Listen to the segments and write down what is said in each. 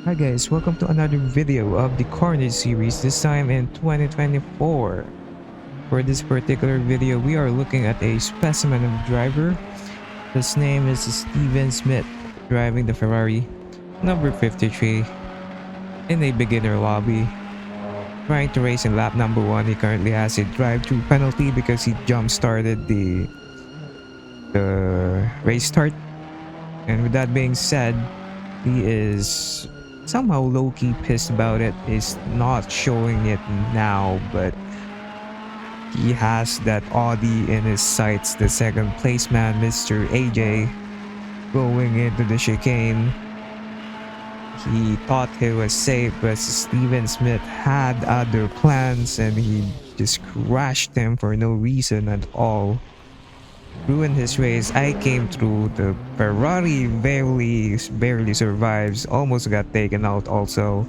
Hi guys, welcome to another video of the Carnage series, this time in 2024. For this particular video, we are looking at a specimen of driver. His name is Steven Smith, driving the Ferrari number 53 in a beginner lobby. Trying to race in lap number 1, he currently has a drive-through penalty because he jump-started the race start. And with that being said, he is somehow low-key pissed about it. He's not showing it now, but he has that Audi in his sights. The second place man, Mr. AJ, going into the chicane. He thought he was safe, but Steven Smith had other plans and he just crashed him for no reason at all. Ruined his race. I came through. The Ferrari barely survives. Almost got taken out also.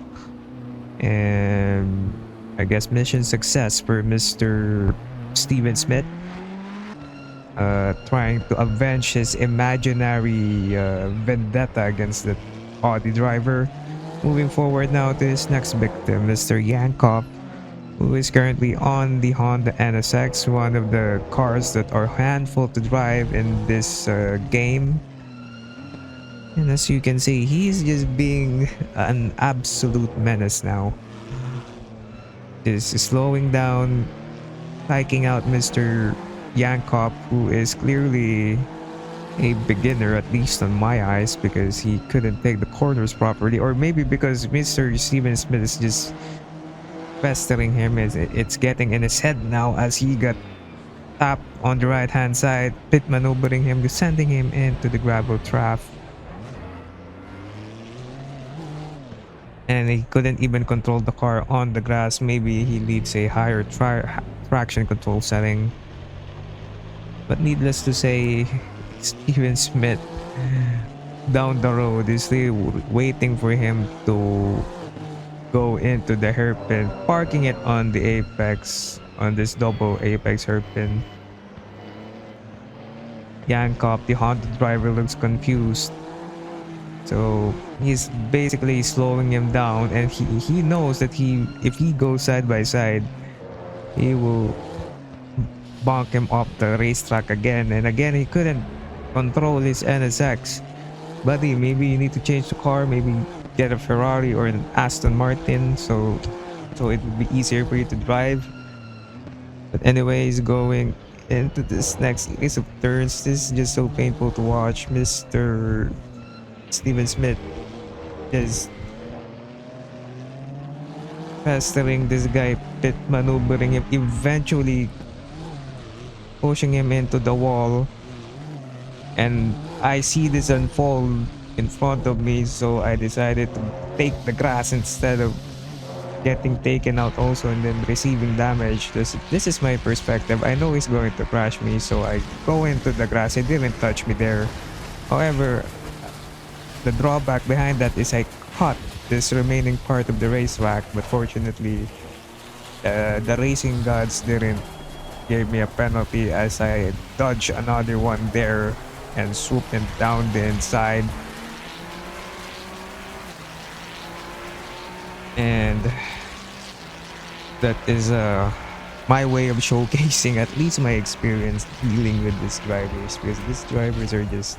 And I guess mission success for Mr. Steven Smith. Trying to avenge his imaginary vendetta against the Audi driver. Moving forward now to his next victim, Mr. Yankov, who is currently on the Honda NSX, one of the cars that are handful to drive in this game. And as you can see, he's just being an absolute menace now. Just slowing down, piking out Mr. Yankov, who is clearly a beginner, at least on my eyes, because he couldn't take the corners properly, or maybe because Mr. Steven Smith is just pestering him. It's getting in his head now as he got tapped on the right hand side, pit maneuvering him, sending him into the gravel trap. And he couldn't even control the car on the grass. Maybe he needs a higher traction control setting. But needless to say, Steven Smith down the road is still waiting for him to go into the hairpin, parking it on the apex, on this double apex hairpin. Yankov, the Honda driver, looks confused. So he's basically slowing him down, and he knows that if he goes side by side, he will bonk him off the racetrack again. And again, he couldn't control his NSX. Buddy, maybe you need to change the car, maybe get a Ferrari or an Aston Martin, so it would be easier for you to drive. But anyways, going into this next series of turns, this is just so painful to watch. Mr. Steven Smith is pestering this guy, pit maneuvering him, eventually pushing him into the wall. And I see this unfold in front of me, so I decided to take the grass instead of getting taken out also and then receiving damage. This is my perspective. I know he's going to crash me, so I go into the grass. He didn't touch me there. However, the drawback behind that is I caught this remaining part of the racetrack, but fortunately the racing gods didn't give me a penalty as I dodged another one there and swooped it down the inside. And that is my way of showcasing at least my experience dealing with these drivers, because these drivers are just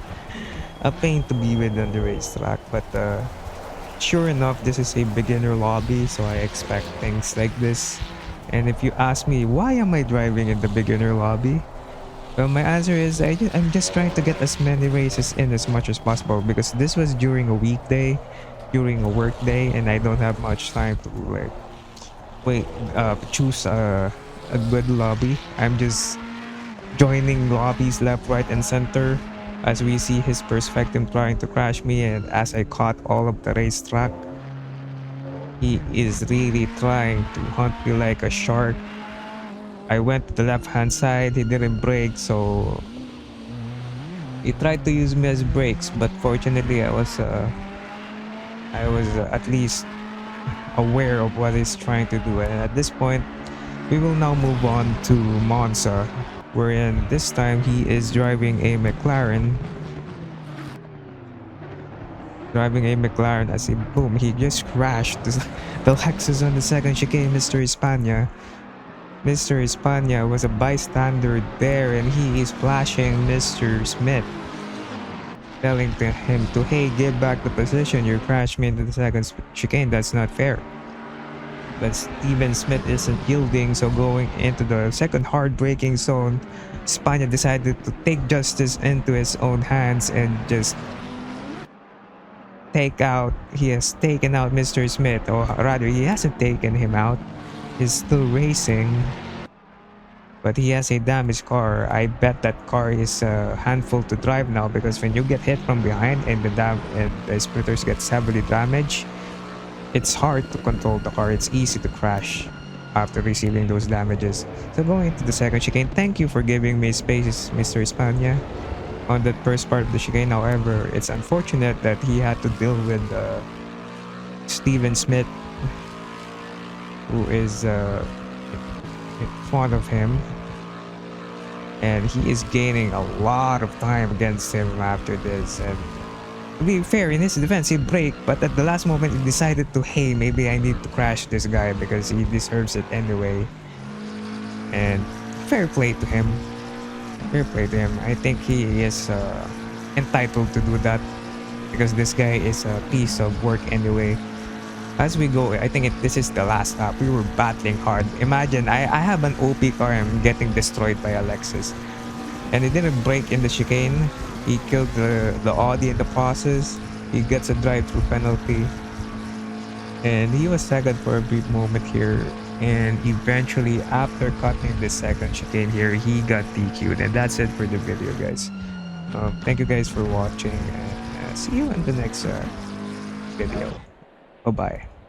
a pain to be with on the racetrack. But sure enough, this is a beginner lobby, so I expect things like this. And if you ask me why am I driving in the beginner lobby, well, my answer is I'm just trying to get as many races in as much as possible, because this was during a weekday, during a work day, and I don't have much time to choose a good lobby. I'm just joining lobbies left, right, and center as we see his perspective trying to crash me, and as I caught all of the racetrack. He is really trying to hunt me like a shark. I went to the left hand side, he didn't brake, so he tried to use me as brakes, but fortunately I was at least aware of what he's trying to do. And at this point, we will now move on to Monza, wherein this time he is driving a McLaren. driving a McLaren as he boom, he just crashed the Lexus on the second chicane. Mr. Espana was a bystander there and he is flashing Mr. Smith, telling to him to, hey, give back the position, you crashed me into the second chicane, that's not fair. But Steven Smith isn't yielding, so going into the second hard braking zone, Espana decided to take justice into his own hands and just he has taken out Mr. Smith, or rather he hasn't taken him out, he's still racing, but he has a damaged car. I bet that car is a handful to drive now, because when you get hit from behind and the splitters gets heavily damaged, it's hard to control the car. It's easy to crash after receiving those damages. So going into the second chicane, thank you for giving me space, Mr. Espana, on that first part of the chicane. However, it's unfortunate that he had to deal with Steven Smith, who is in front of him, and he is gaining a lot of time against him after this. And to be fair, in his defense, he braked, but at the last moment he decided to, hey, maybe I need to crash this guy because he deserves it anyway. And fair play to him. I think he is entitled to do that, because this guy is a piece of work anyway. As we go, I think this is the last lap. We were battling hard. Imagine, I have an OP car, I'm getting destroyed by a Lexus. And he didn't brake in the chicane. He killed the Audi in the process. He gets a drive-through penalty. And he was second for a brief moment here. And eventually, after cutting the second chicane here, he got DQ'd. And that's it for the video, guys. Thank you guys for watching. And see you in the next video. Bye-bye.